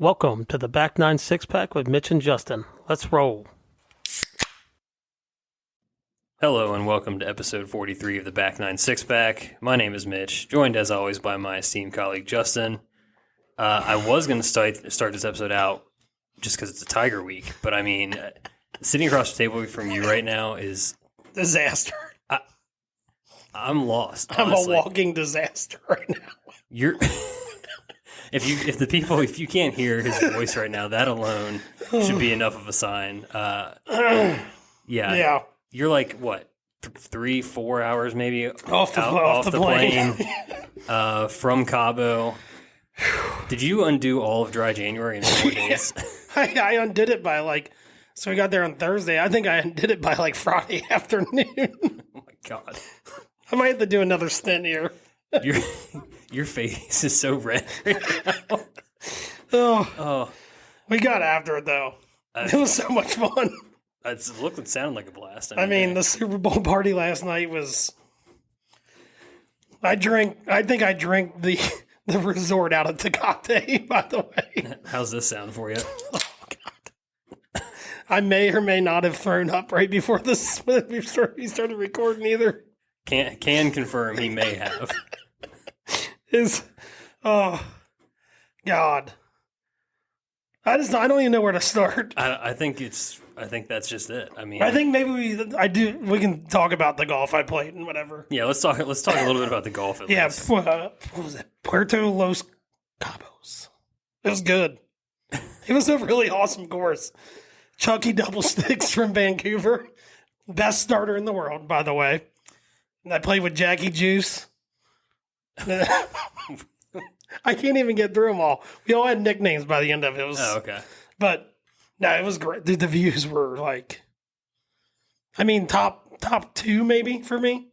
Welcome to the Back 9 Six-Pack with Mitch and Justin. Let's roll. Hello and welcome to episode 43 of the Back 9 Six-Pack. My name is Mitch, joined as always by my esteemed colleague Justin. I was going to start this episode out just because it's a Tiger Week, but I mean, sitting across the table from you right now is... Disaster. I'm lost, I'm honestly. a walking disaster right now. You're... If you can't hear his voice right now, that alone should be enough of a sign. Yeah. You're like, what, 3-4 hours maybe off the plane. From Cabo. Did you undo all of dry January in 4 days? I undid it by so we got there on Thursday. I think I undid it by Friday afternoon. Oh my God. I might have to do another stint here. Your face is so red right now. Oh. We got after it though. It was so much fun. It looked and sounded like a blast. I mean, the Super Bowl party last night was... I think I drank the resort out of Tecate, by the way. How's this sound for you? Oh, God. I may or may not have thrown up right before we started recording either. Can confirm he may have. Oh, God. I don't even know where to start. I think that's just it. I mean, I think maybe we can talk about the golf I played and whatever. Yeah, let's talk a little bit about the golf at least. What was it? Puerto Los Cabos. It was good. It was a really awesome course. Chucky double sticks from Vancouver. Best starter in the world, by the way. And I played with Jackie Juice. I can't even get through them all. We all had nicknames by the end of it. Okay. But no, it was great. Dude, the views were top two maybe for me.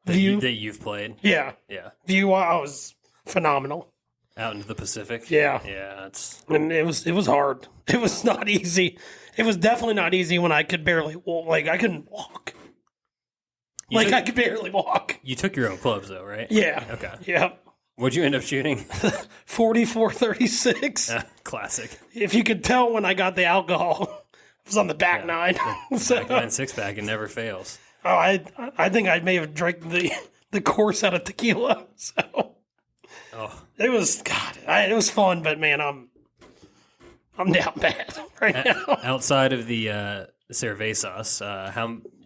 That you've played. Yeah. Yeah. View was phenomenal. Out into the Pacific. Yeah. Yeah. And it was hard. It was not easy. It was definitely not easy when I could barely walk. I couldn't walk. I could barely walk. You took your own clubs though, right? Yeah. Okay. Yep. What'd you end up shooting? 44-36. Classic. If you could tell when I got the alcohol, it was on the back nine. Back nine six-pack, it never fails. Oh, I think I may have drank the course out of tequila. So it was it was fun, but man, I'm down bad right now. Outside of the cervezas,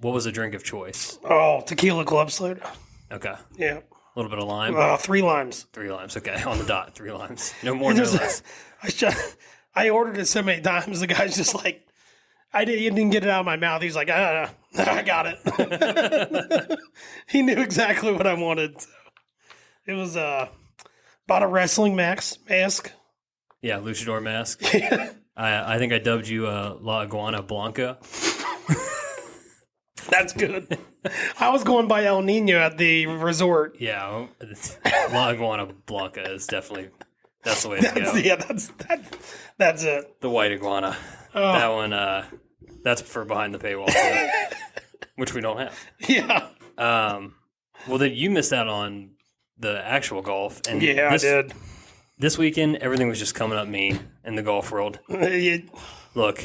what was the drink of choice? Oh, tequila club soda. Okay. Yeah. A little bit of lime? 3 limes. 3 limes, okay. On the dot, 3 limes. No more, no less. I ordered it so many times, the guy's just like, he didn't get it out of my mouth. He's like, I got it. He knew exactly what I wanted. So it was bought a wrestling mask. Yeah, luchador mask. I think I dubbed you La Iguana Blanca. That's good. I was going by El Nino at the resort. Yeah, La Iguana Blanca is definitely, that's the way to go. Yeah, that's it. The white iguana. Oh. That one, that's for behind the paywall, too, which we don't have. Yeah. Well, then you missed out on the actual golf. And yeah, I did. This weekend, everything was just coming up mean in the golf world. Look.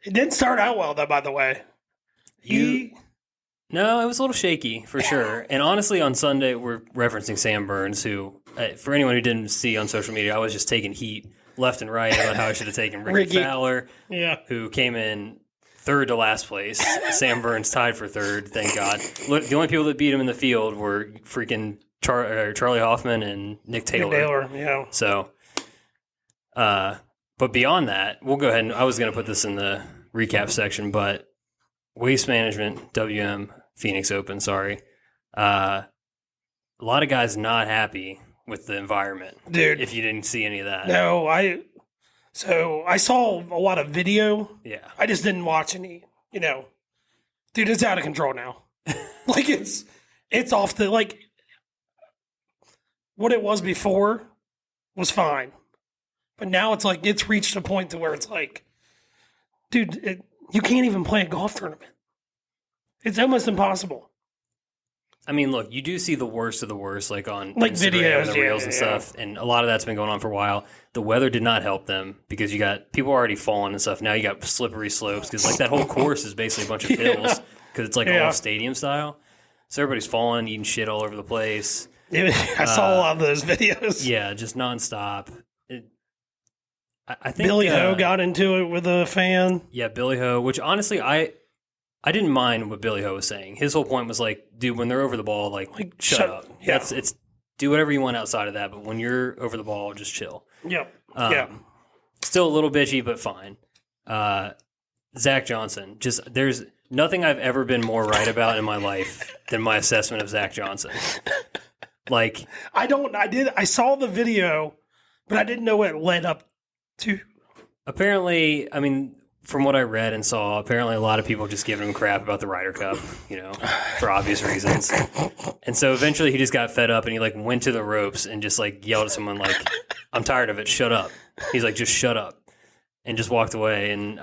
It didn't start out well, though, by the way. No, it was a little shaky, for sure. And honestly, on Sunday, we're referencing Sam Burns, who, for anyone who didn't see on social media, I was just taking heat left and right about how I should have taken Ricky Fowler, who came in third to last place. Sam Burns tied for third, thank God. Look, the only people that beat him in the field were freaking Charlie Hoffman and Nick Taylor. Yeah. So, but beyond that, we'll go ahead and I was going to put this in the recap section, but Waste Management, WM, Phoenix Open, sorry. A lot of guys not happy with the environment. Dude. If you didn't see any of that. No, I saw a lot of video. Yeah. I just didn't watch any, Dude, it's out of control now. It's off the, what it was before was fine. But now it's reached a point to where it's dude, you can't even play a golf tournament. It's almost impossible. I mean, look, you do see the worst of the worst, like on like Instagram videos, and the reels and stuff, and a lot of that's been going on for a while. The weather did not help them because you got people already falling and stuff. Now you got slippery slopes because like that whole course is basically a bunch of hills because it's like all stadium style. So everybody's falling, eating shit all over the place. I saw a lot of those videos. Yeah, just nonstop. I think Billy Ho got into it with a fan. Yeah, Billy Ho, which honestly I didn't mind what Billy Ho was saying. His whole point was like, dude, when they're over the ball, like shut up. Yeah. It's do whatever you want outside of that, but when you're over the ball, just chill. Yep. Still a little bitchy, but fine. Zach Johnson, there's nothing I've ever been more right about in my life than my assessment of Zach Johnson. Like I saw the video, but I didn't know what it led up to. Apparently, I mean, from what I read and saw, apparently a lot of people just giving him crap about the Ryder Cup, for obvious reasons. And so eventually he just got fed up and he like went to the ropes and just like yelled at someone like, I'm tired of it, shut up. He's like, just shut up. And just walked away. And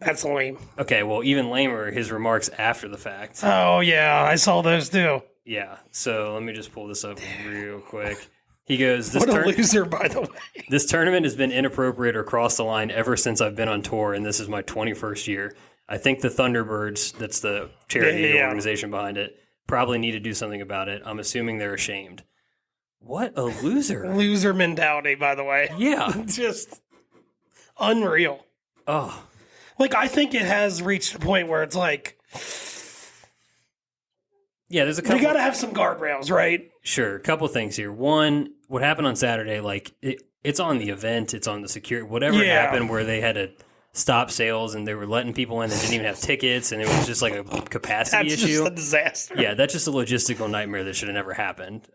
that's lame. Okay, well, even lamer, his remarks after the fact. Oh, yeah, I saw those too. Yeah, so let me just pull this up real quick. He goes, what a loser, by the way. This tournament has been inappropriate or crossed the line ever since I've been on tour, and this is my 21st year. I think the Thunderbirds, that's the charity organization behind it, probably need to do something about it. I'm assuming they're ashamed. What a loser. Loser mentality, by the way. Yeah. Just unreal. Oh. Like, I think it has reached a point where it's like... Yeah, there's a couple... We got to have some guardrails, right? Sure. A couple things here. One, what happened on Saturday, like, it's on the event, it's on the security, whatever happened where they had to stop sales and they were letting people in that didn't even have tickets and it was just like a capacity issue. That's just a disaster. Yeah, that's just a logistical nightmare that should have never happened.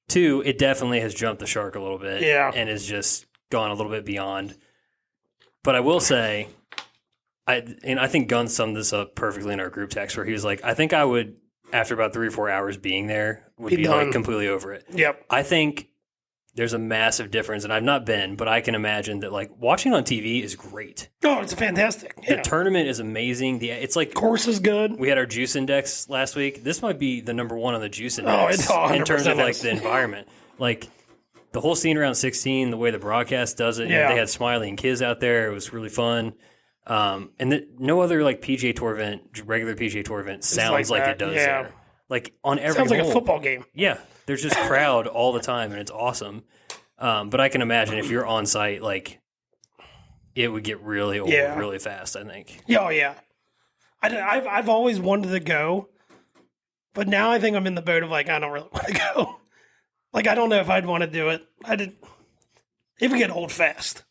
Two, it definitely has jumped the shark a little bit and has just gone a little bit beyond. But I will say, I think Gunn summed this up perfectly in our group text where he was like, I think I would... after about 3 or 4 hours being there, would be like completely over it. Yep. I think there's a massive difference, and I've not been, but I can imagine that like watching on TV is great. Oh, it's fantastic. The tournament is amazing. It's like course is good. We had our juice index last week. This might be the number one on the juice index in terms of like the environment. Like the whole scene around 16, the way the broadcast does it. They had Smiley and Kiz out there. It was really fun. And no other like PGA Tour event, regular PGA Tour event sounds like it does there. Like on every sounds like hole. A football game. Yeah, there's just crowd all the time, and it's awesome. But I can imagine if you're on site, like it would get really old really fast. I think. Yeah, oh, yeah. I've always wanted to go, but now I think I'm in the boat of like I don't really want to go. Like I don't know if I'd want to do it. It would get old fast.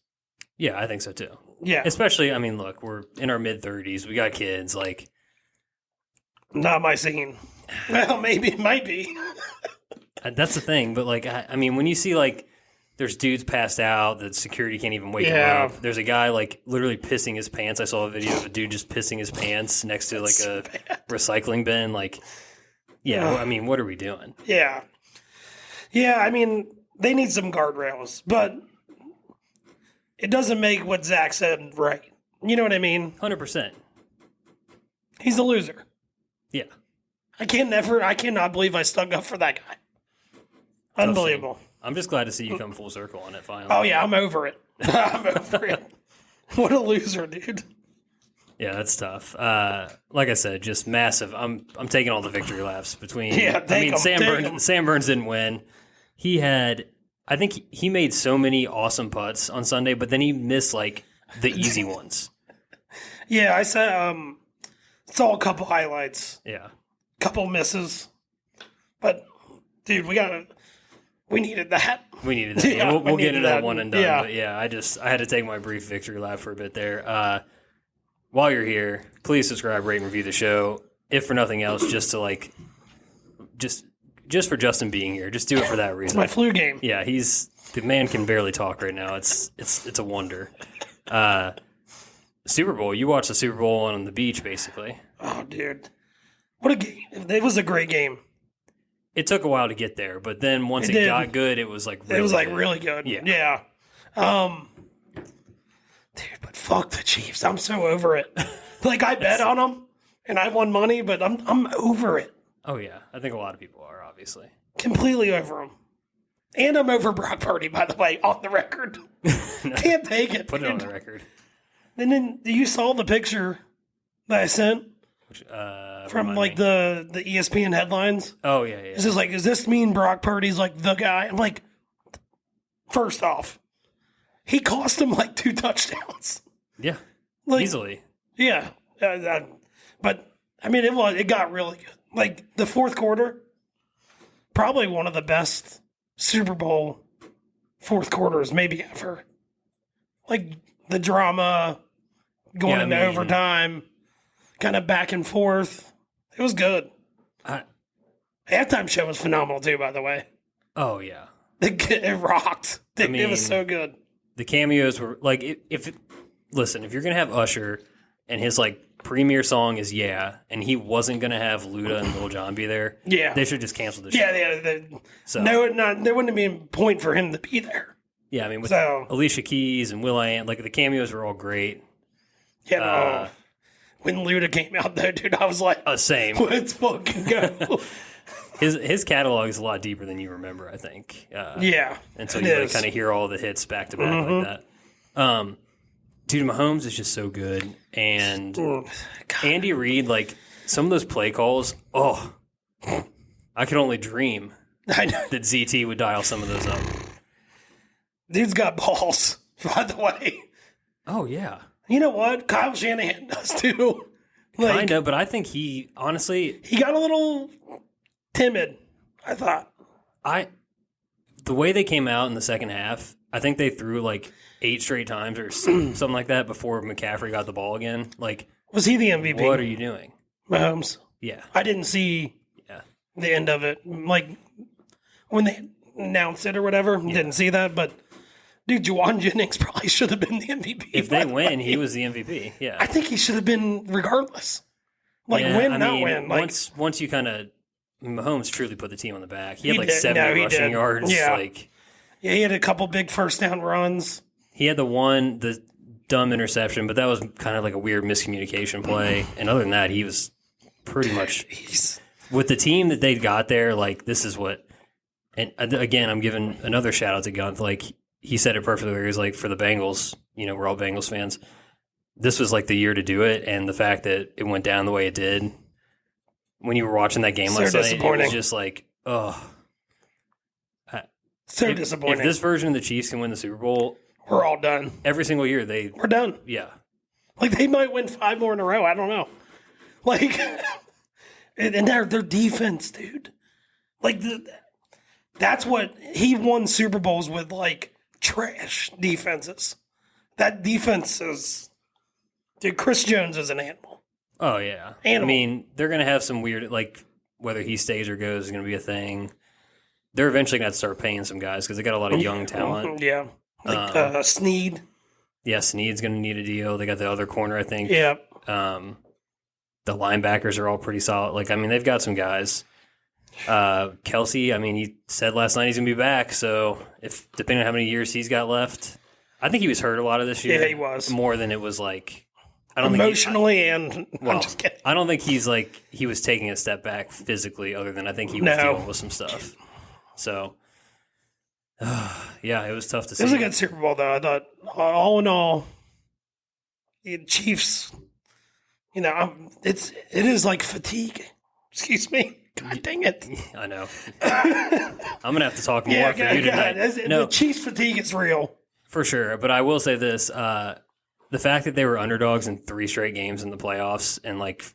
Yeah, I think so too. Yeah. Especially, I mean, look, we're in our mid-30s. We got kids. Like, not my scene. Well, maybe it might be. That's the thing. But, like, I mean, when you see, like, there's dudes passed out that security can't even wake them up. There's a guy, like, literally pissing his pants. I saw a video of a dude just pissing his pants next to, like, a recycling bin. Like, I mean, what are we doing? Yeah. Yeah, I mean, they need some guardrails. But... it doesn't make what Zach said right. You know what I mean? 100%. He's a loser. Yeah. I cannot believe I stuck up for that guy. Unbelievable. I'm just glad to see you come full circle on it finally. Oh, yeah, I'm over it. I'm over it. What a loser, dude. Yeah, that's tough. Like I said, just massive. I'm taking all the victory laps between. Sam Burns didn't win. I think he made so many awesome putts on Sunday, but then he missed like the easy ones. Yeah, I saw a couple highlights. Yeah, couple misses, but dude, we needed that. We needed that. Yeah, we'll get into that one and done. Yeah. But yeah, I had to take my brief victory lap for a bit there. While you're here, please subscribe, rate, and review the show. If for nothing else, just to like, just for Justin being here. Just do it for that reason. It's my flu game. Yeah, the man can barely talk right now. It's a wonder. Super Bowl. You watched the Super Bowl on the beach, basically. Oh, dude. What a game. It was a great game. It took a while to get there, but then once it got good, it was like really good. Yeah. Dude, but fuck the Chiefs. I'm so over it. Like, I bet on them, and I won money, but I'm over it. Oh, yeah. I think a lot of people are, obviously. Completely over him. And I'm over Brock Purdy, by the way, on the record. Can't take it. Put it on the record. And then you saw the picture that I sent from like the ESPN headlines. Oh, yeah. It's just like, does this mean Brock Purdy's like the guy? I'm like, first off, he cost him like 2 touchdowns. Yeah, like, easily. Yeah. But, I mean, it got really good. Like, the fourth quarter, probably one of the best Super Bowl fourth quarters maybe ever. Like, the drama going into overtime, kind of back and forth. It was good. Halftime show was phenomenal, too, by the way. Oh, yeah. It rocked. It was so good. The cameos were, like, listen, if you're going to have Usher and his, like, premier song is Yeah, and he wasn't going to have Luda and Lil Jon be there, they should just cancel the show. There wouldn't be a point for him to be there. Yeah, I mean, with Alicia Keys and Will.i.am, like, the cameos were all great. Yeah, when Luda came out, though, dude, I was like, same. Let's fucking go. His catalog is a lot deeper than you remember, I think. And so you kind of hear all the hits back to back like that. Dude, Mahomes is just so good. And Andy Reid, like, some of those play calls, I could only dream that ZT would dial some of those up. Dude's got balls, by the way. Oh, yeah. You know what? Kyle Shanahan does, too. Like, kind of, but I think he, honestly... He got a little timid, I thought. The way they came out in the second half, I think they threw, like, 8 straight times or something like that before McCaffrey got the ball again. Like, was he the MVP? What are you doing? Mahomes. Yeah. I didn't see the end of it. Like, when they announced it or whatever, didn't see that, but... Dude, Juwan Jennings probably should have been the MVP. If they win, he was the MVP. Yeah, I think he should have been regardless. Like win, not win. Like, once you kind of Mahomes truly put the team on the back. He had like 70 rushing yards. Yeah, like he had a couple big first down runs. He had the dumb interception, but that was kind of like a weird miscommunication play. And other than that, he was pretty much with the team that they got there. Like this is what. And again, I'm giving another shout out to Gunther. Like. He said it perfectly. He was like, for the Bengals, we're all Bengals fans. This was like the year to do it, and the fact that it went down the way it did. When you were watching that game last night, it was just like, disappointing. If this version of the Chiefs can win the Super Bowl, we're all done. Every single year, we're done. Yeah, like they might win 5 more in a row. I don't know. Like, and their defense, dude. Like that's what he won Super Bowls with. Like. Trash defenses. That defense is... Dude, Chris Jones is an animal. Oh, yeah. Animal. I mean, they're going to have some weird... Like, whether he stays or goes is going to be a thing. They're eventually going to start paying some guys because they got a lot of young talent. Yeah. Like Snead. Yeah, Snead's going to need a deal. They got the other corner, I think. Yeah. The linebackers are all pretty solid. Like, I mean, they've got some guys... Kelsey, I mean, he said last night he's going to be back, so if depending on how many years he's got left, I think he was hurt a lot of this year. Yeah, he was. More than it was like... I don't emotionally think I'm just kidding. I don't think he's like, he was taking a step back physically other than I think he was dealing with some stuff. So, yeah, it was tough to see. It was a good Super Bowl, though. I thought, all in all, the Chiefs, it is like fatigue. Excuse me. God dang it. I know. I'm going to have to talk more for you tonight. The Chiefs fatigue is real. For sure. But I will say this. The fact that they were underdogs in 3 straight games in the playoffs and, like,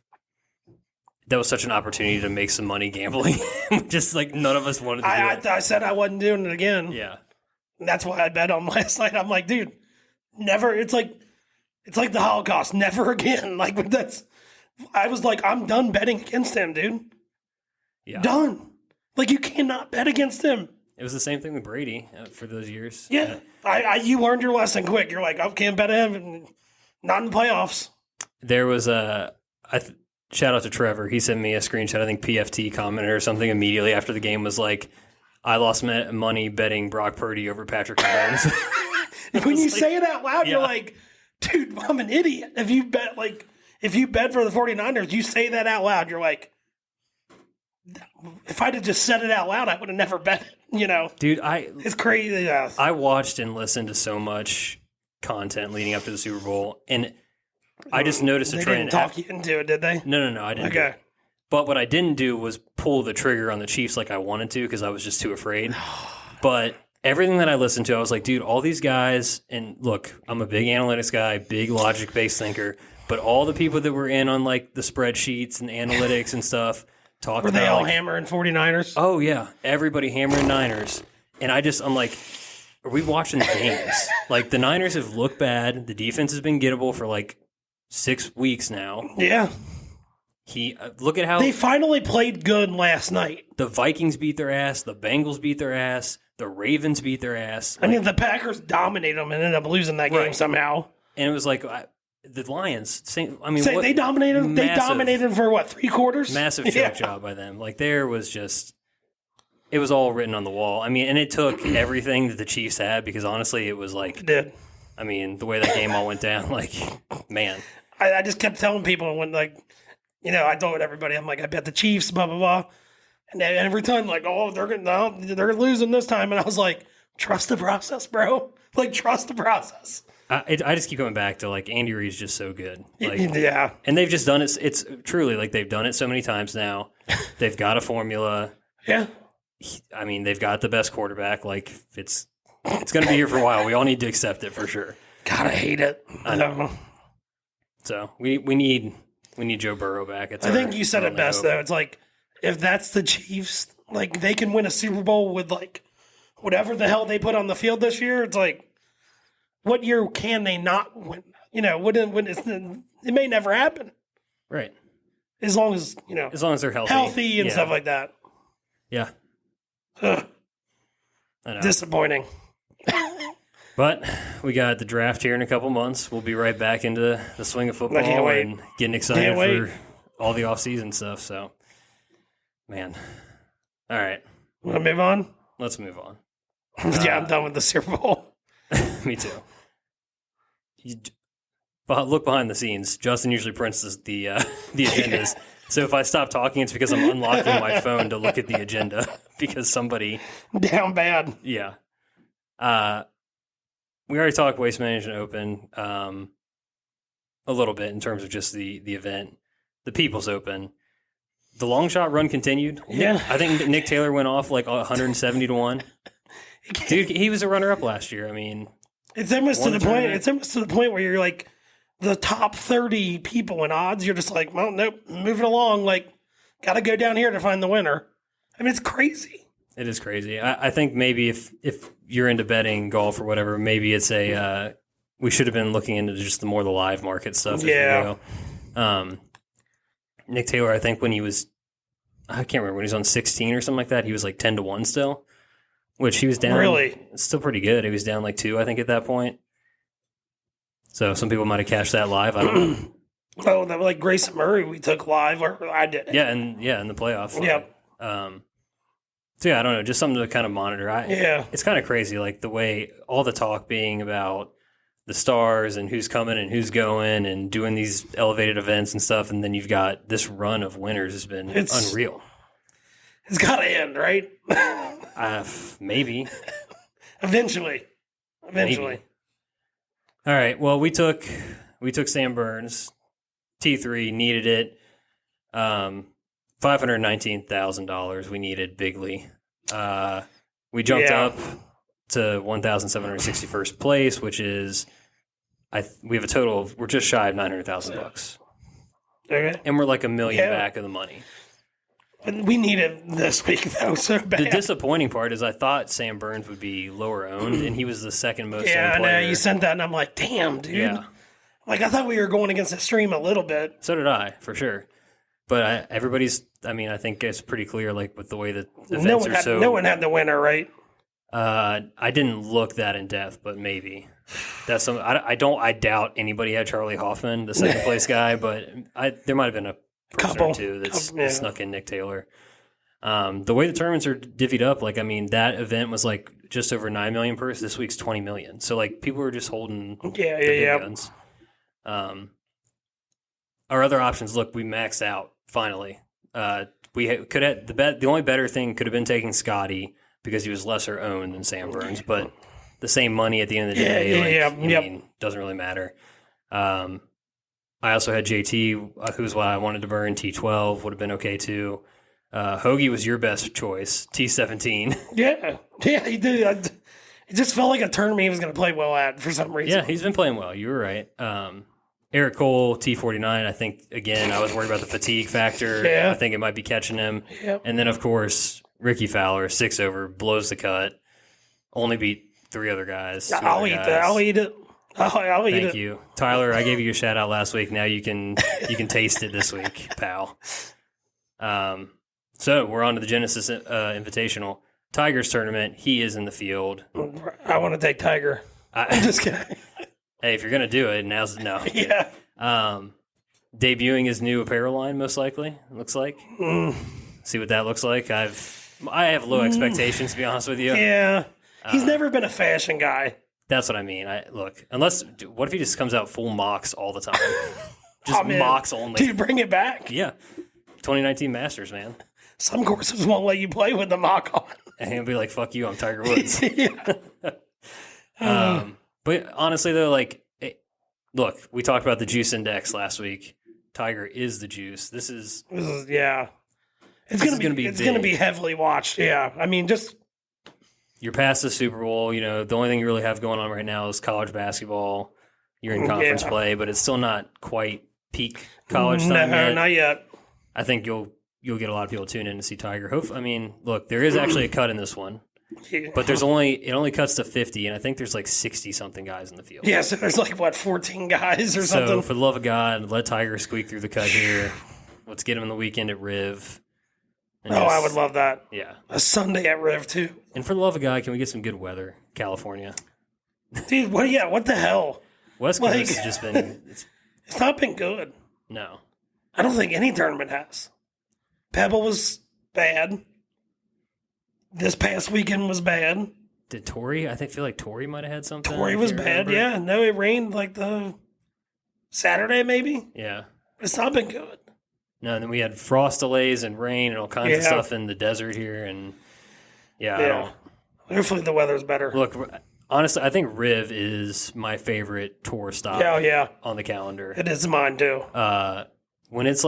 that was such an opportunity to make some money gambling. Just, like, none of us wanted to do it. I said I wasn't doing it again. Yeah. And that's why I bet on last night. I'm like, dude, never. It's like the Holocaust. Never again. Like, I was like, I'm done betting against him, dude. Yeah. Done. Like, you cannot bet against him. It was the same thing with Brady for those years. Yeah. You learned your lesson quick. You're like, I can't bet him. Not in the playoffs. There was shout out to Trevor. He sent me a screenshot. I think PFT commented or something immediately after the game was like, I lost money betting Brock Purdy over Patrick Mahomes. When you say it out loud, you're like, dude, I'm an idiot. If you bet for the 49ers, you say that out loud, you're like, if I'd have just said it out loud, I would have never bet it, Dude, it's crazy. Yeah. I watched and listened to so much content leading up to the Super Bowl, and I just noticed a They trend. didn't talk you into it, did they? No, I didn't. Okay. But what I didn't do was pull the trigger on the Chiefs like I wanted to because I was just too afraid. But everything that I listened to, I was like, dude, all these guys, and look, I'm a big analytics guy, big logic-based thinker, but all the people that were in on like the spreadsheets and analytics and stuff talked Were about. they all hammering 49ers? Oh, yeah. Everybody hammering Niners. And I'm like, are we watching the games? Like, the Niners have looked bad. The defense has been gettable for like 6 weeks now. Yeah. Look at how they finally played good last night. The Vikings beat their ass. The Bengals beat their ass. The Ravens beat their ass. I mean, the Packers dominated them and ended up losing that game somehow. And it was like the Lions. They dominated. They dominated for what, 3 quarters? Massive choke job by them. Like there was just, it was all written on the wall. I mean, and it took everything that the Chiefs had because honestly, it was like, it did. I mean, the way that game all went down, like, man. I just kept telling people when I told everybody, I'm like, I bet the Chiefs, blah, blah, blah. And then every time, like, oh, they're losing this time. And I was like, trust the process, bro. Like, trust the process. I just keep coming back to, like, Andy Reid's just so good. Like, yeah. And they've just done it. It's truly, like, they've done it so many times now. They've got a formula. Yeah. I mean, they've got the best quarterback. Like, it's going to be here for a while. We all need to accept it for sure. God, I hate it. I know. So, we need Joe Burrow back. I think you said it best, though. It's like, if that's the Chiefs, like, they can win a Super Bowl with, like, whatever the hell they put on the field this year. It's like, what year can they not win? It may never happen. Right. As long as, as long as they're healthy and stuff like that. Yeah. Ugh. I know. Disappointing. But we got the draft here in a couple months. We'll be right back into the swing of football and getting excited for all the off-season stuff. So, man. All right. Want to move on? Let's move on. Yeah, I'm done with the Super Bowl. Me too. But look behind the scenes. Justin usually prints the agendas. So if I stop talking, it's because I'm unlocking my phone to look at the agenda because somebody down bad. Yeah. We already talked Waste Management Open a little bit in terms of just the event. The People's Open. The long shot run continued. Yeah. I think Nick Taylor went off like 170-1. Dude, he was a runner-up last year. I mean, it's almost to the point. It's almost to the point where you're like the top 30 people in odds. You're just like, well, nope, moving along. Like, got to go down here to find the winner. I mean, it's crazy. It is crazy. I think maybe if you're into betting golf or whatever, maybe it's we should have been looking into just the live market stuff. Yeah. Nick Taylor, I think when he was, I can't remember, when he was on 16 or something like that, he was like 10-1 still, which he was down. Really? Still pretty good. He was down like 2, I think, at that point. So some people might have cashed that live. I don't know. Oh, that was like Grayson Murray we took live, or I did. Yeah, in the playoffs. Yep. So yeah, I don't know, just something to kind of monitor. It's kind of crazy, like the way all the talk being about the stars and who's coming and who's going and doing these elevated events and stuff, and then you've got this run of winners has been unreal. It's got to end, right? Maybe. Eventually. Maybe. All right. Well, we took Sam Burns, T3, needed it. $519,000 we needed bigly. We jumped up to 1,761st place, which is we have a total of, we're just shy of $900,000. Okay. And we're like $1 million back of the money. And we need it this week, though, so bad. The disappointing part is I thought Sam Burns would be lower owned, and he was the second most owned player. Yeah, I know. You sent that, and I'm like, damn, dude. Yeah. Like, I thought we were going against the stream a little bit. So did I, for sure. But I think it's pretty clear, like, with the way that events are so... No one had the winner, right? I didn't look that in depth, but maybe. That's some. I doubt anybody had Charlie Hoffman, the second place guy, but there might have been a person or two that snuck in Nick Taylor. The way the tournaments are divvied up, like, I mean, that event was like just over 9 million purse. This week's 20 million. So like people are just holding the big guns. Our other options, look, we maxed out finally. could have the only better thing could have been taking Scotty because he was lesser owned than Sam Burns, but the same money at the end of the day. I mean, doesn't really matter. I also had JT, who's why I wanted to burn. T12 would have been okay too. Hoagie was your best choice. T17. Yeah, he did. It just felt like a tournament he was going to play well at for some reason. Yeah, he's been playing well. You were right. Eric Cole, T49. I think, again, I was worried about the fatigue factor. Yeah. I think it might be catching him. Yep. And then, of course, Ricky Fowler, 6 over, blows the cut. Only beat 3 other guys. I'll eat that. I'll eat it. I'll eat it. Thank you. Tyler, I gave you a shout out last week. Now you can taste it this week, pal. So we're on to the Genesis Invitational. Tiger's tournament. He is in the field. I want to take Tiger. I'm just kidding. Hey, if you're going to do it, now's no. Yeah. Debuting his new apparel line, most likely, it looks like. See what that looks like. I have low expectations, to be honest with you. Yeah. He's never been a fashion guy. That's what I mean. What if he just comes out full mocks all the time? Just mocks only. Dude, bring it back. Yeah. 2019 Masters, man. Some courses won't let you play with the mock on. And he'll be like, fuck you, I'm Tiger Woods. Yeah. But honestly, though, look, we talked about the juice index last week. Tiger is the juice. This is yeah. It's going to be heavily watched. Yeah. I mean, just you're past the Super Bowl. You know, the only thing you really have going on right now is college basketball. You're in conference play, but it's still not quite peak college time yet. Not yet. I think you'll get a lot of people tune in to see Tiger. Look, there is actually a cut in this one. But it only cuts to 50, and I think there's like 60-something guys in the field. Yeah, so there's 14 guys or something? So for the love of God, let Tiger squeak through the cut here. Let's get him in the weekend at Riv. I would love that. Yeah. A Sunday at Riv, too. And for the love of God, can we get some good weather? California. Dude, what the hell? West Coast has just been... It's not been good. No. I don't think any tournament has. Pebble was bad. This past weekend was bad. Did Torrey? Feel like Torrey might have had something. Torrey was bad, yeah. No, it rained the Saturday, maybe. Yeah. It's not been good. No, and then we had frost delays and rain and all kinds of stuff in the desert here. And hopefully the weather's better. Look, honestly, I think Riv is my favorite tour stop on the calendar. It is mine, too. When it's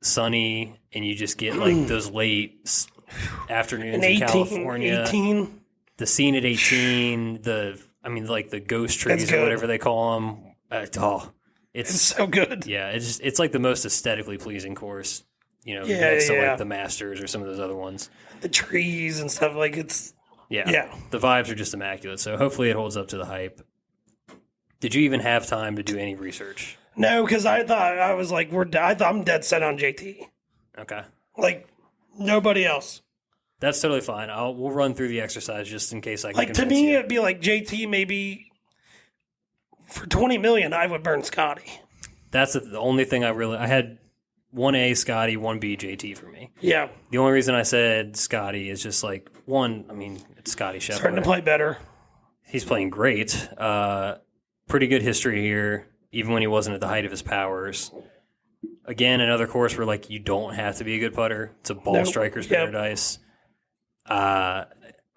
sunny and you just get those late afternoons in California. 18. The scene at 18, the ghost trees or whatever they call them. It's so good. Yeah, it's like the most aesthetically pleasing course, next to the Masters or some of those other ones. The trees and stuff, the vibes are just immaculate. So hopefully it holds up to the hype. Did you even have time to do any research? No, because I thought I'm dead set on JT. Okay. Nobody else. That's totally fine. We'll run through the exercise just in case I can convince to me, you. it'd be JT maybe for $20 million, I would burn Scotty. That's the only thing I had 1A Scotty, 1B JT for me. Yeah. The only reason I said Scotty is just it's Scotty Scheffler. Starting to play better. He's playing great. Pretty good history here, even when he wasn't at the height of his powers. Again, another course where you don't have to be a good putter. It's a ball striker's paradise. I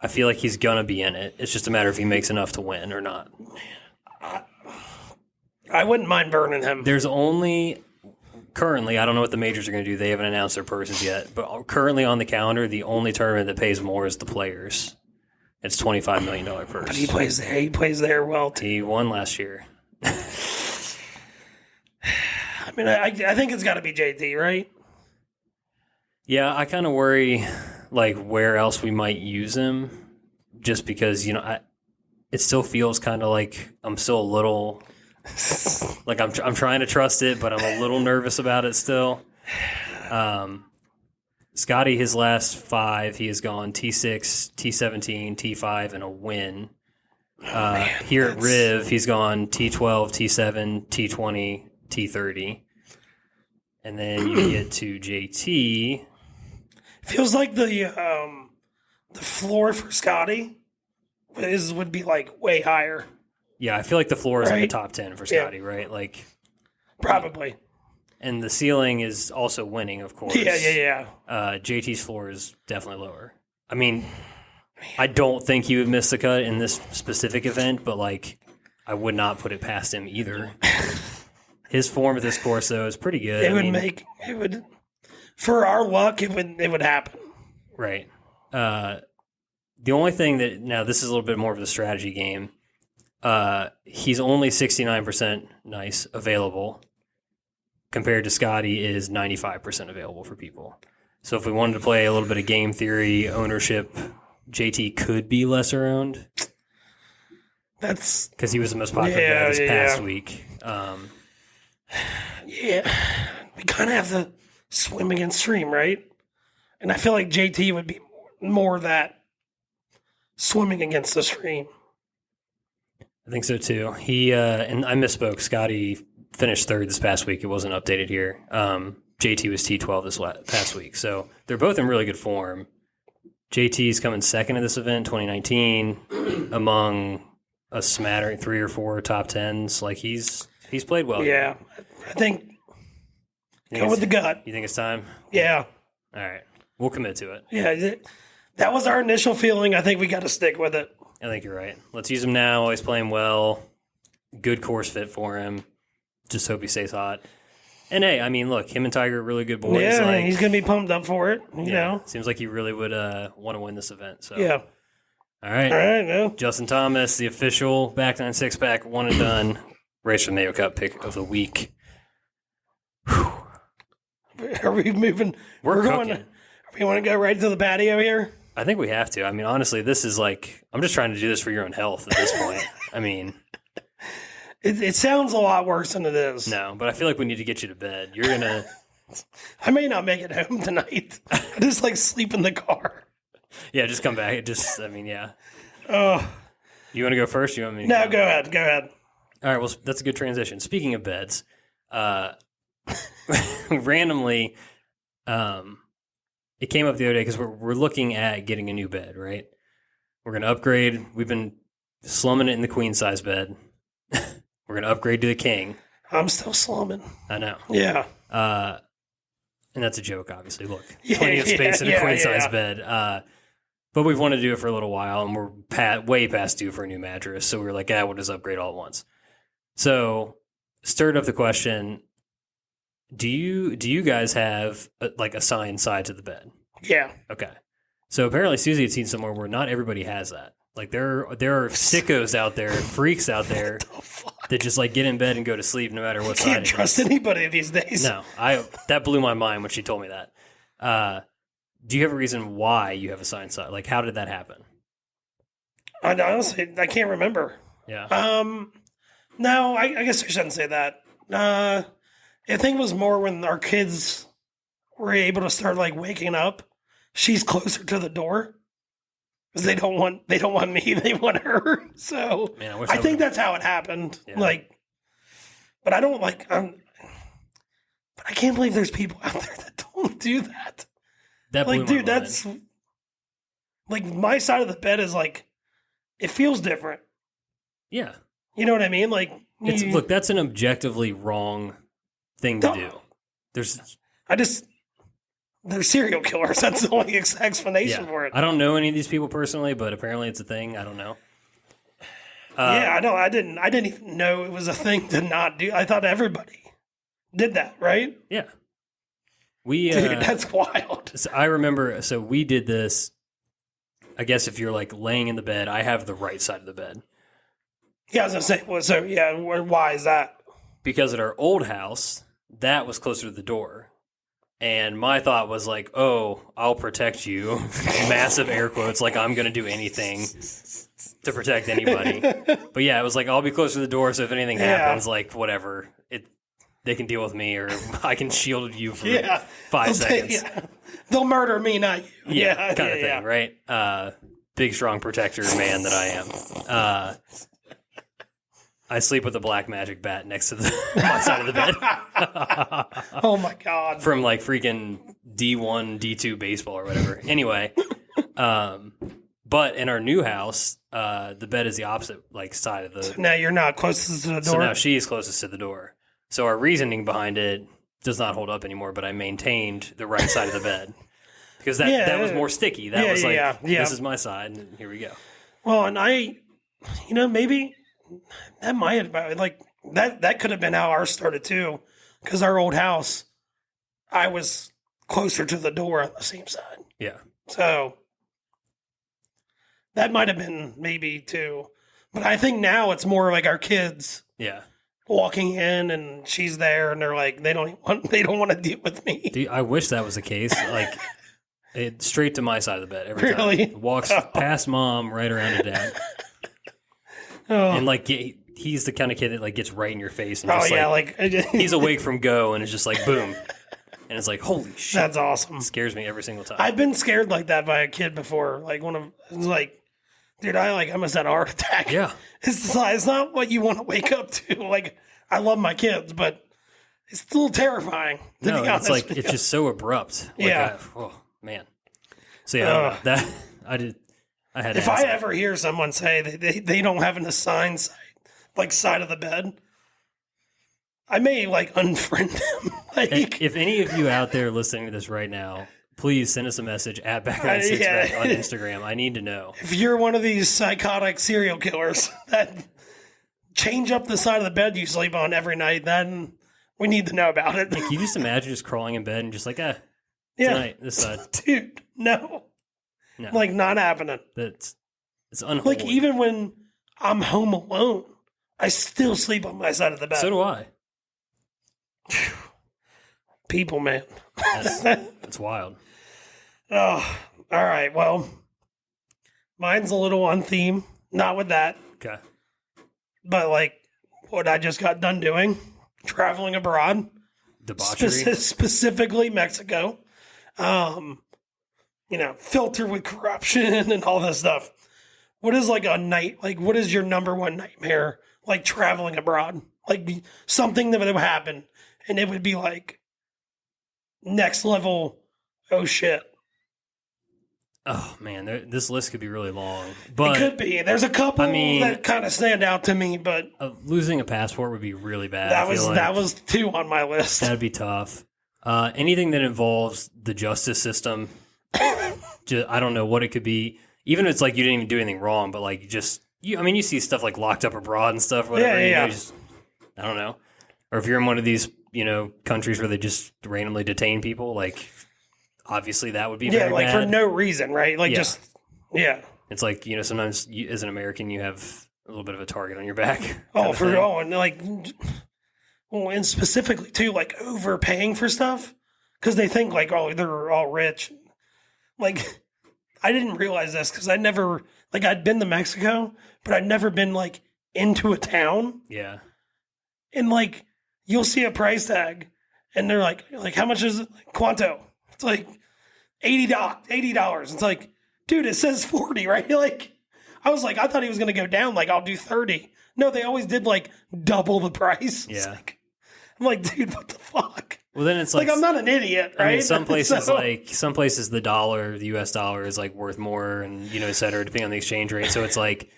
feel like he's gonna be in it. It's just a matter if he makes enough to win or not. I wouldn't mind burning him. There's only currently, I don't know what the majors are going to do. They haven't announced their purses yet. But currently on the calendar, the only tournament that pays more is the Players. It's $25 million purse. But he plays there. He plays there well, too. He won last year. I think it's got to be JT, right? Yeah, I kind of worry, where else we might use him, just because, it still feels kind of like I'm still a little, I'm trying to trust it, but I'm a little nervous about it still. Scotty, his last 5, he has gone T6, T17, T5, and a win. Here at Riv, he's gone T12, T7, T20, T30. And then you get to JT. Feels like the floor for Scotty would be way higher. Yeah, I feel like the floor is the top 10 for Scotty, right? Probably. And the ceiling is also winning, of course. Yeah. JT's floor is definitely lower. I mean, I don't think he would miss the cut in this specific event, but like, I would not put it past him either. His form at this course, though, is pretty good. It would, for our luck, it would happen. Right. The only thing that, now this is a little bit more of a strategy game. He's only 69% nice available, compared to Scotty is 95% available for people. So if we wanted to play a little bit of game theory, ownership, JT could be lesser owned. That's because he was the most popular guy this past week. We kind of have to swim against stream, right? And I feel like JT would be more that swimming against the stream. I think so too. He and I misspoke. Scotty finished third this past week. It wasn't updated here. JT was T12 this past week. So they're both in really good form. JT's coming second in this event, 2019, among a smattering 3 or 4 top 10s. Like he's played well. Yeah, I think go with the gut. You think it's time? Yeah. All right. We'll commit to it. Yeah, that was our initial feeling. I think we got to stick with it. I think you're right. Let's use him now. Always playing well. Good course fit for him. Just hope he stays hot. And hey, I mean, look, him and Tiger are really good boys. Yeah, like, he's going to be pumped up for it. You know, seems like he really would want to win this event. So yeah. All right. No. Justin Thomas, the official back 9 6-pack, one and done. Race for the Mayo Cup pick of the week. Whew. Are we moving? We're cooking. We want to go right to the patio here? I think we have to. I mean, honestly, this is like, I'm just trying to do this for your own health at this point. I mean, it sounds a lot worse than it is. No, but I feel like we need to get you to bed. You're going to. I may not make it home tonight. I just like sleep in the car. Yeah, just come back. Yeah. Oh. You want to go first? You want me to No, go ahead. Go ahead. All right, well, that's a good transition. Speaking of beds, randomly, it came up the other day because we're looking at getting a new bed, right? We're going to upgrade. We've been slumming it in the queen size bed. We're going to upgrade to the king. I'm still slumming. I know. Yeah. And that's a joke, obviously. Look, plenty of space in a queen size bed. But we've wanted to do it for a little while, and we're way past due for a new mattress. So we were like, we'll just upgrade all at once. So stirred up the question, do you guys have like assigned side to the bed? Yeah. Okay. So apparently Susie had seen somewhere where not everybody has that. Like there are sickos out there, freaks out there that just like get in bed and go to sleep no matter what side. Can't trust anybody these days. No, that blew my mind when she told me that. Do you have a reason why you have assigned side? Like how did that happen? Honestly, I can't remember. Yeah. No, I guess I shouldn't say that. I think it was more when our kids were able to start like waking up. She's closer to the door because they don't want me. They want her. So man, I think that's how it happened. Yeah. Like, but I don't like. But I can't believe there's people out there that don't do that. That blew my mind. That's like my side of the bed is like it feels different. Yeah. You know what I mean? Like, look, that's an objectively wrong thing to do. They're serial killers. That's the only explanation for it. I don't know any of these people personally, but apparently it's a thing. I don't know. I know. I didn't even know it was a thing to not do. I thought everybody did that, right? Yeah. Dude, that's wild. So I remember. So we did this. I guess if you're like laying in the bed, I have the right side of the bed. Yeah, I was gonna say. Why is that? Because at our old house, that was closer to the door. And my thought was like, I'll protect you. Massive air quotes, like I'm going to do anything to protect anybody. But yeah, it was like, I'll be closer to the door, so if anything happens, like whatever, they can deal with me, or I can shield you for 5 seconds. They'll murder me, not you. Yeah, kind of thing, right? Big, strong protector man that I am. I sleep with a black magic bat next to my side of the bed. Oh my God. From like freaking D1, D2 baseball or whatever. Anyway, but in our new house, the bed is the opposite like side of the. So now you're not closest to the door. So now she is closest to the door. So our reasoning behind it does not hold up anymore, but I maintained the right side of the bed because that was more sticky. That was this is my side, and here we go. Well, and maybe that might have like that could have been how ours started too, because our old house, I was closer to the door on the same side. Yeah. So that might have been maybe too. But I think now it's more like our kids. Yeah. Walking in and she's there and they're like, they don't want to deal with me. Dude, I wish that was the case. Like straight to my side of the bed every time. Really? Walks past mom right around to dad. And like he's the kind of kid that like gets right in your face and just he's awake from go and it's just like boom. And it's like, holy shit. That's awesome. It scares me every single time. I've been scared like that by a kid before. Like it's like, dude, I almost had a heart attack. Yeah. It's not what you want to wake up to. Like, I love my kids, but it's a little terrifying. No, it's like, it's just so abrupt. Like oh, man. So yeah, I had to if I ever hear someone say that they don't have an assigned side of the bed, I may like unfriend them. Like, if any of you out there listening to this right now, please send us a message at Backyard Sixpack on Instagram. I need to know. If you're one of these psychotic serial killers that change up the side of the bed you sleep on every night, then we need to know about it. Can you just imagine just crawling in bed and just like, tonight, this side. Dude, no. Like, not happening. It's unholy. Like, even when I'm home alone, I still sleep on my side of the bed. So do I. People, man. That's wild. Oh, all right. Well, mine's a little on theme. Not with that. Okay. But like what I just got done doing, traveling abroad. Debauchery. Specifically Mexico. Filtered with corruption and all this stuff. What is like a night? Like, what is your number one nightmare? Like traveling abroad? Like something that would happen and it would be like next level. Oh shit. Oh man, this list could be really long. But it could be. There's a couple that kind of stand out to me, but losing a passport would be really bad. That was 2 on my list. That'd be tough. Anything that involves the justice system, I don't know what it could be. Even if it's like you didn't even do anything wrong, but like you see stuff like locked up abroad and stuff. Whatever. Yeah. I don't know. Or if you're in one of these countries where they just randomly detain people, like. Obviously, that would be very like bad. For no reason, right? Like just It's like sometimes as an American, you have a little bit of a target on your back. And and specifically too, like overpaying for stuff because they think like they're all rich. Like I didn't realize this because I never I'd been to Mexico, but I'd never been like into a town. Yeah, and like you'll see a price tag, and they're like how much is it? Quanto? It's like $80. It's like, dude, it says 40, right? Like, I was like, I thought he was going to go down. Like, I'll do 30. No, they always did like double the price. Yeah. I'm like, dude, what the fuck? Well, then it's like I'm not an idiot, right? I mean, some places the dollar, the U.S. dollar is like worth more, and et cetera, depending on the exchange rate. So it's like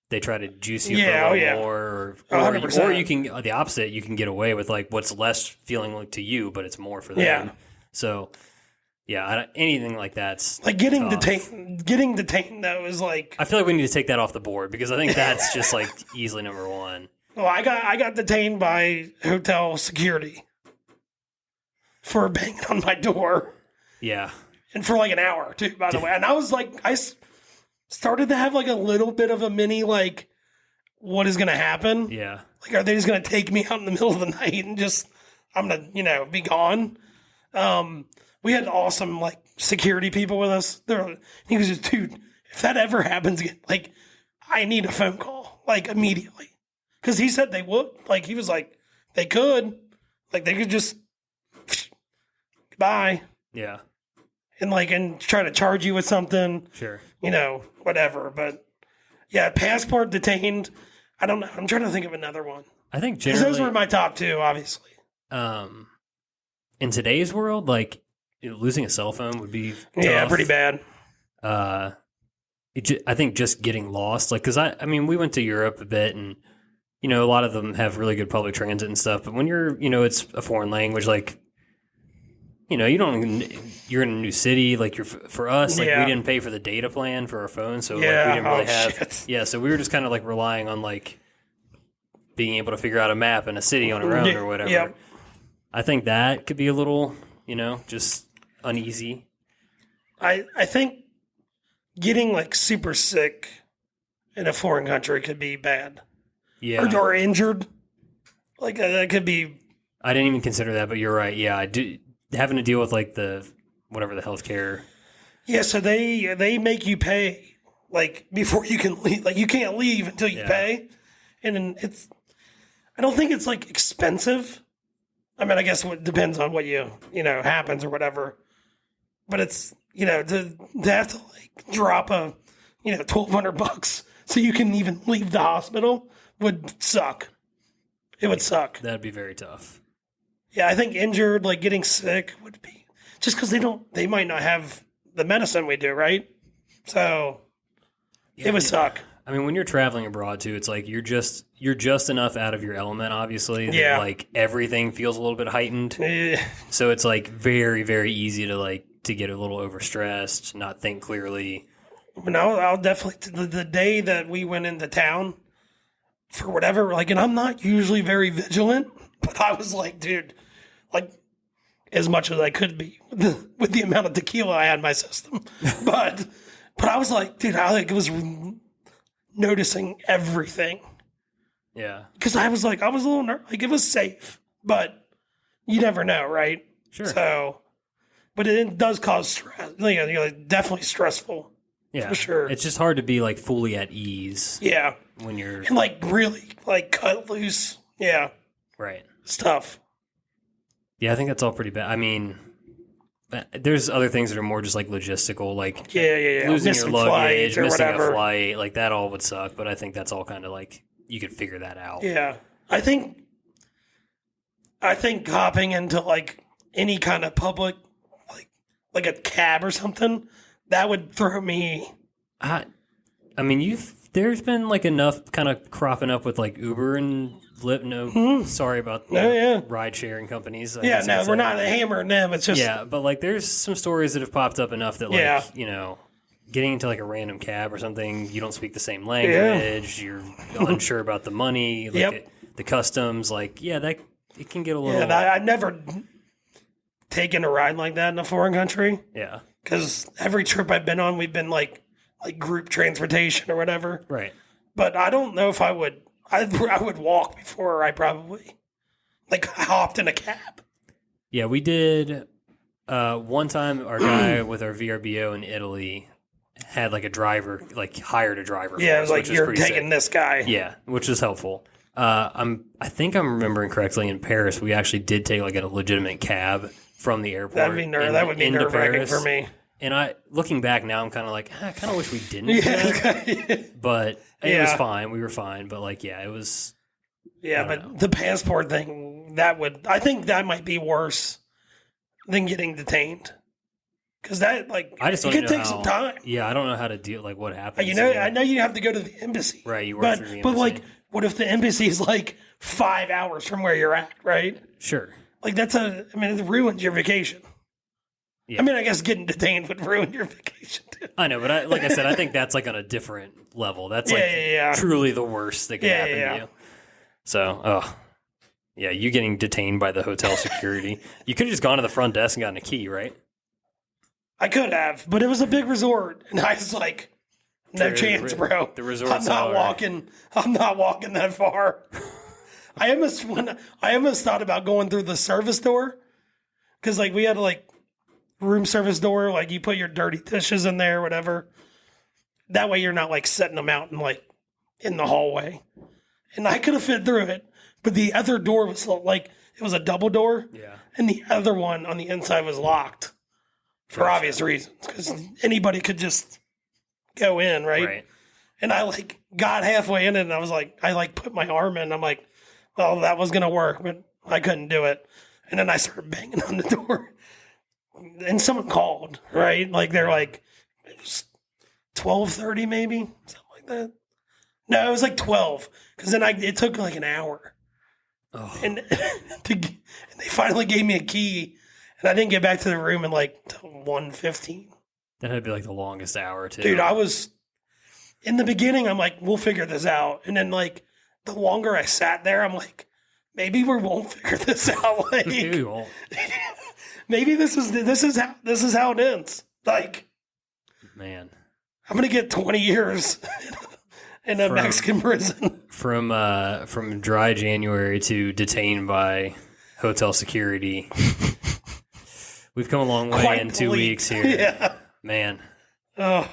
they try to juice you for a little more, or you can the opposite. You can get away with like what's less feeling like to you, but it's more for them. Yeah. So. Yeah, anything like that's like getting detained. Getting detained though is like I feel like we need to take that off the board because I think that's just like easily number one. Well, I got detained by hotel security for banging on my door. Yeah, and for like an hour too, by the way. And I was like, I started to have like a little bit of a mini like, what is going to happen? Yeah, like are they just going to take me out in the middle of the night and just I'm gonna be gone? We had awesome like security people with us. He was just, dude, if that ever happens again, like I need a phone call like immediately. Cause he said they would. Like he was like, they could just goodbye. Yeah. And try to charge you with something. Sure. Whatever. But yeah, passport detained. I don't know. I'm trying to think of another one. I think generally. Because those were my top 2, obviously. In today's world, like, losing a cell phone would be tough. Yeah, pretty bad. I think just getting lost, like, because we went to Europe a bit, and a lot of them have really good public transit and stuff. But when you're, it's a foreign language, like you're in a new city. Like for us, like we didn't pay for the data plan for our phone. So like we didn't really have, shit. So we were just kind of like relying on like being able to figure out a map in a city on our own or whatever. Yep. I think that could be a little, just uneasy. I think getting like super sick in a foreign country could be bad. Yeah. Or injured. Like that could be. I didn't even consider that, but you're right. Yeah, I do. Having to deal with like the healthcare. Yeah, so they make you pay like before you can leave. Like you can't leave until you pay, and I don't think it's like expensive. I mean, I guess it depends on what happens or whatever. But it's to have to like drop a $1,200 so you can even leave the hospital would suck. It would suck. That'd be very tough. Yeah, I think injured, like getting sick would be just because they might not have the medicine we do, right? So it would suck. I mean, when you're traveling abroad too, it's like you're just enough out of your element, obviously. That, like everything feels a little bit heightened. Yeah. So it's like very, very easy to get a little overstressed, not think clearly. No, I'll definitely the day that we went into town for whatever, and I'm not usually very vigilant, but I was like, dude, as much as I could be with the amount of tequila I had in my system, but I was like, dude, I was noticing everything. Yeah, because I was a little nervous. It was safe, but you never know, right? Sure. So, but it does cause stress. Definitely stressful. Yeah, for sure. It's just hard to be fully at ease. Yeah, when you're and really cut loose. Yeah, right. Stuff. Yeah, I think that's all pretty bad. I mean, there's other things that are more just logistical, losing missing your luggage, missing whatever. a flight, that all would suck. But I think that's all kind of you could figure that out. Yeah, I think hopping into any kind of public, like a cab or something, that would throw me. I mean, there's been enough kind of cropping up with Uber and Lyft. No, sorry about ride sharing companies. We're not hammering them. It's just but there's some stories that have popped up enough that getting into a random cab or something, you don't speak the same language, you're unsure about the money, the customs, that it can get a little. Yeah, I've never taken a ride like that in a foreign country. Yeah, because every trip I've been on, we've been like group transportation or whatever. Right. But I don't know if I would. I would walk before I probably hopped in a cab. Yeah, we did. One time, our guy with our VRBO in Italy had a driver, hired a driver. Yeah, for it was you're taking sick. This guy. Yeah, which was helpful. I think I'm remembering correctly. In Paris, we actually did take a legitimate cab from the airport. That would be nerve-wracking for me. And looking back now, I'm kind of I kind of wish we didn't do that. But it was fine. We were fine. But it was. Yeah, but the passport thing, I think that might be worse than getting detained. Because that, I just don't it could take some time. Yeah, I don't know how to deal, what happens. I know you have to go to the embassy. Right, you work through the embassy. But, what if the embassy is 5 hours from where you're at, right? Sure. It ruins your vacation. Yeah. I guess getting detained would ruin your vacation too. I know, but I said, I think that's on a different level. That's truly the worst that could happen to you. So, you getting detained by the hotel security. You could have just gone to the front desk and gotten a key, right? I could have, but it was a big resort, and I was like, no chance, bro. The resort's I'm not walking that far. I almost thought about going through the service door because we had room service door, you put your dirty dishes in there, whatever. That way you're not setting them out in the hallway. And I could have fit through it, but the other door was it was a double door. Yeah. And the other one on the inside was locked for obvious reasons because anybody could just go in, right? And I got halfway in it and I was I put my arm in. I'm well, that was going to work, but I couldn't do it. And then I started banging on the door. And someone called, right? They're it was 12:30 maybe, something like that. No, it was 12 because then it took an hour. Oh. And they finally gave me a key, And I didn't get back to the room in like 1:15. That had to be like the longest hour too. Dude, I was in the beginning. I'm like, we'll figure this out. And then like the longer I sat there, I'm like, maybe we won't figure this out. Like, Maybe we won't. maybe this is how it ends. Like, man, I'm gonna get 20 years in a Mexican prison. From dry January to detained by hotel security. We've come a long way Quite in 2 bleak. weeks here. Yeah. Man. Oh,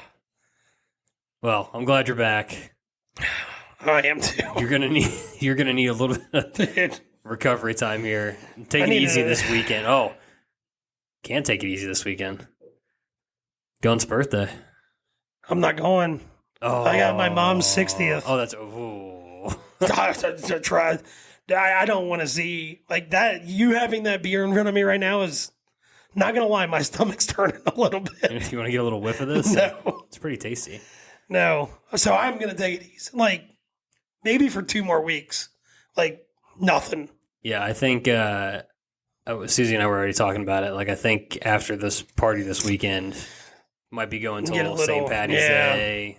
Well, I'm glad you're back. I am too. You're gonna need a little bit of Dude, recovery time here. Take it easy this weekend. Oh, can't take it easy this weekend. Gun's birthday. I'm not going. Oh, I got my mom's 60th. Oh, that's ooh. I don't want to see like that. You having that beer in front of me right now is not gonna lie. My stomach's turning a little bit. You want to get a little whiff of this? No, It's pretty tasty. no. So I'm gonna take it easy. Like maybe for 2 more weeks. Like nothing. Yeah, I think Susie and I were already talking about it. Like, I think after this party this weekend, might be going Get a till little- St. Patty's yeah. Day.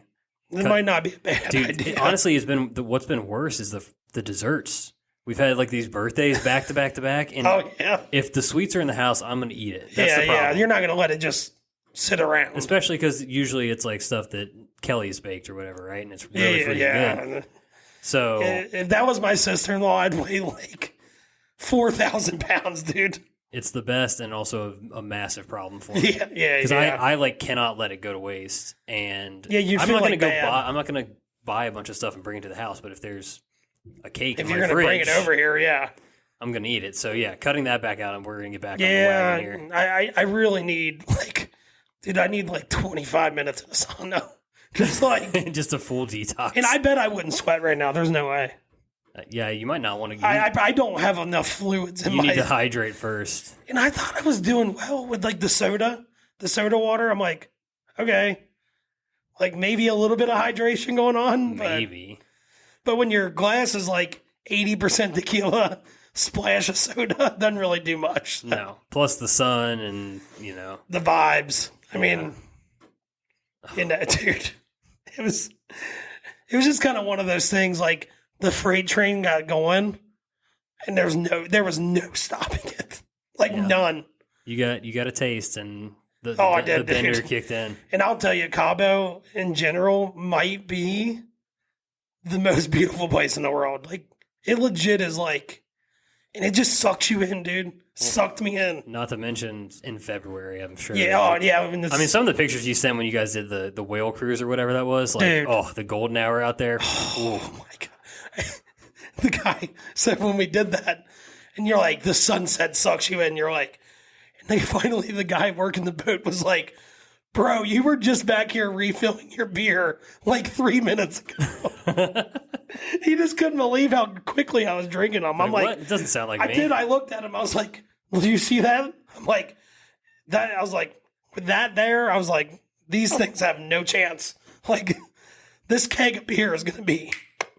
It might not be a bad Dude, idea. honestly, what's been worse is the desserts. We've had like these birthdays back to back to back, and Oh yeah, if the sweets are in the house, I'm gonna eat it. That's the yeah. problem. You're not gonna let it just sit around. Especially because usually it's like stuff that Kelly's baked or whatever, right? And it's really freaking good. So If that was my sister-in-law, I'd weigh like 4,000 pounds, dude. it's the best and also a massive problem for me. Yeah. Because I like cannot let it go to waste, and Yeah, you I'm feel not gonna like go bad. I'm not gonna buy a bunch of stuff and bring it to the house. But if there's a cake If in you're my gonna fridge, bring it over here, yeah. I'm gonna eat it. So yeah, cutting that back out, and we're gonna get back on the Yeah, wagon here. I really need like, dude, I need like 25 minutes in the sauna. Just like, Just a full detox. and I bet I wouldn't sweat right now. There's no way. Yeah, you might not want to. I don't have enough fluids in You my. need to hydrate first. And I thought I was doing well with like the soda water. I'm like, okay, like maybe a little bit of hydration going on, Maybe. But when your glass is like 80% tequila, splash of soda doesn't really do much. No. Plus the sun and, The vibes. I mean, dude, it was just kind of one of those things. Like the freight train got going, and there was no stopping it. Like none. You got a taste, and the bender dude. kicked in. And I'll tell you, Cabo in general might be the most beautiful place in the world. Like it legit is like, and it just sucks you in, dude. Sucked me in. Not to mention in February, I'm sure. Yeah, I mean, some of the pictures you sent when you guys did the whale cruise or whatever that was, like, Dude. the golden hour out there. Oh my god! The guy said when we did that, and you're like, the sunset sucks you in. You're like, and then finally the guy working the boat was like, "Bro, you were just back here refilling your beer like 3 minutes ago." He just couldn't believe how quickly I was drinking them. I'm like, what? It doesn't sound like I me. did. I looked at him. I was like, well, do you see that? I'm like, that. I was like, with that there, I was like, these things have no chance. Like, this keg of beer is going to be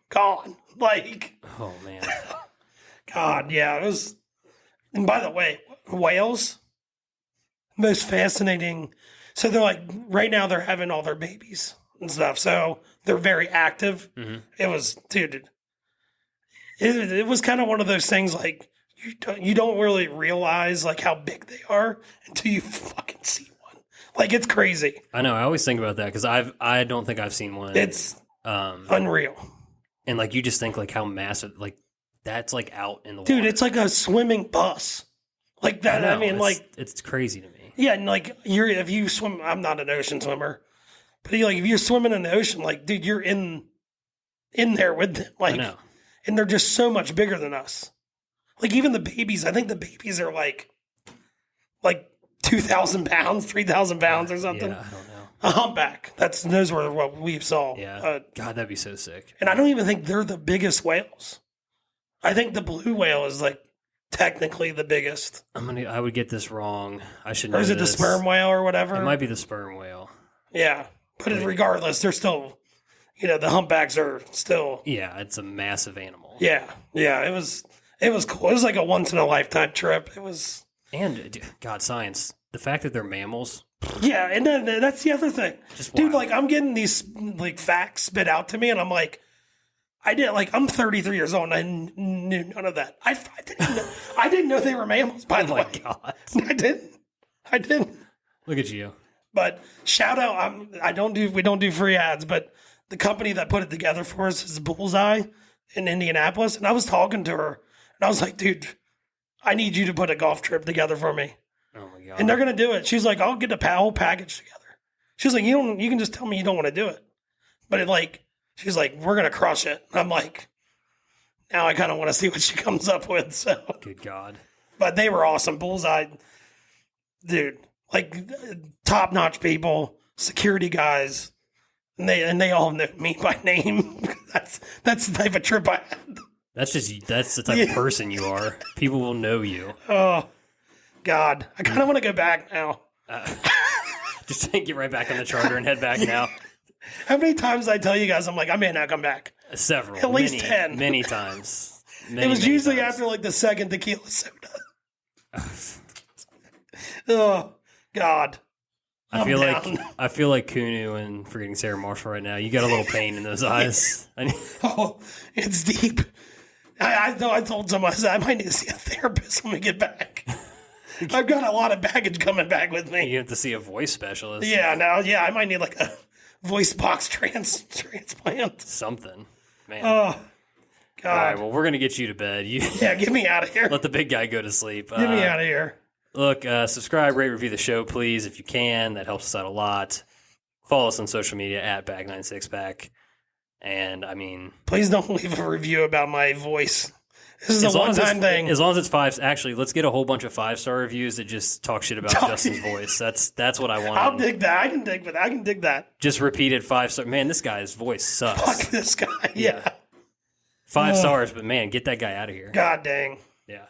gone. Like, Oh, man. God, yeah. It was. And by the way, whales, most fascinating. So they're like, right now they're having all their babies and stuff. So they're very active. Mm-hmm. It was, dude, it was kind of one of those things like, you don't really realize like how big they are until you fucking see one. Like it's crazy. I know. I always think about that because I don't think I've seen one. It's unreal. And like you just think like how massive, like that's like out in the Dude, water. it's like a swimming bus. Like that. I mean, like it's crazy to me. yeah, and like if you swim, I'm not an ocean swimmer, but like if you're swimming in the ocean, like dude, you're in there with them. Like, I know. and they're just so much bigger than us. Like even the babies, I think the babies are like 2,000 pounds, 3,000 pounds or something. Yeah, I don't know. A humpback. Those were what we saw. Yeah. God, that'd be so sick. And I don't even think they're the biggest whales. I think the blue whale is like technically the biggest. I would get this wrong. I should know. Or is it the this. sperm whale or whatever? It might be the sperm whale. Yeah. But regardless, they're still, the humpbacks are still. Yeah, it's a massive animal. Yeah. Yeah. It was cool. It was like a once in a lifetime trip. It was And, God, science. The fact that they're mammals. Yeah, and then that's the other thing. Just Dude, wild. like, I'm getting these, like, facts spit out to me, and I'm like, I'm 33 years old, and I knew none of that. I didn't know they were mammals, by the way. Oh, my God. I didn't. Look at you. But shout out, we don't do free ads, but the company that put it together for us is Bullseye in Indianapolis. And I was talking to her, and I was like, dude, I need you to put a golf trip together for me. Oh, my God. And they're going to do it. She's like, I'll get the whole package together. She's like, you can just tell me you don't want to do it. But she's like, we're going to crush it. And I'm like, now I kind of want to see what she comes up with. So, Good God. but they were awesome. Bullseye, dude, like top-notch people, security guys. And they all know me by name. That's the type of trip I had. That's the type of person you are. People will know you. Oh, God. I kind of want to go back now. Just get right back on the charter and head back now. How many times I tell you guys, I'm like, I may not come back. Several. At least 10. Many times. It was usually after like the second tequila soda. Oh, God. I feel like Kunu and Forgetting Sarah Marshall right now. You got a little pain in those eyes. Oh, it's deep. I told someone, I said, I might need to see a therapist when we get back. I've got a lot of baggage coming back with me. You have to see a voice specialist. Yeah, I might need like a voice box transplant. Something. Man. Oh, God. All right, well, we're going to get you to bed. Yeah, get me out of here. Let the big guy go to sleep. Get me out of here. Look, subscribe, rate, review the show, please, if you can. That helps us out a lot. Follow us on social media at Back96Pack. And, I mean... Please don't leave a review about my voice. This is a one-time thing. As long as it's 5... Actually, let's get a whole bunch of 5-star reviews that just talk shit about Justin's voice. That's what I want. I'll dig that. I can dig that. Just repeated 5-star... Man, this guy's voice sucks. Fuck this guy. Yeah. 5 stars, but, man, get that guy out of here. God dang. Yeah.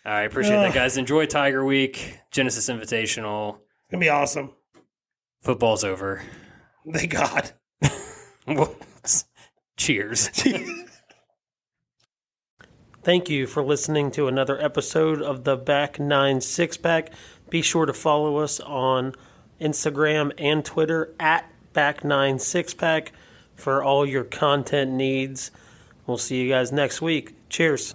All right, appreciate that, guys. Enjoy Tiger Week, Genesis Invitational. It's going to be awesome. Football's over. Thank God. Cheers. Thank you for listening to another episode of the Back 9 Six-Pack. Be sure to follow us on Instagram and Twitter at Back 9 Six-Pack for all your content needs. We'll see you guys next week. Cheers.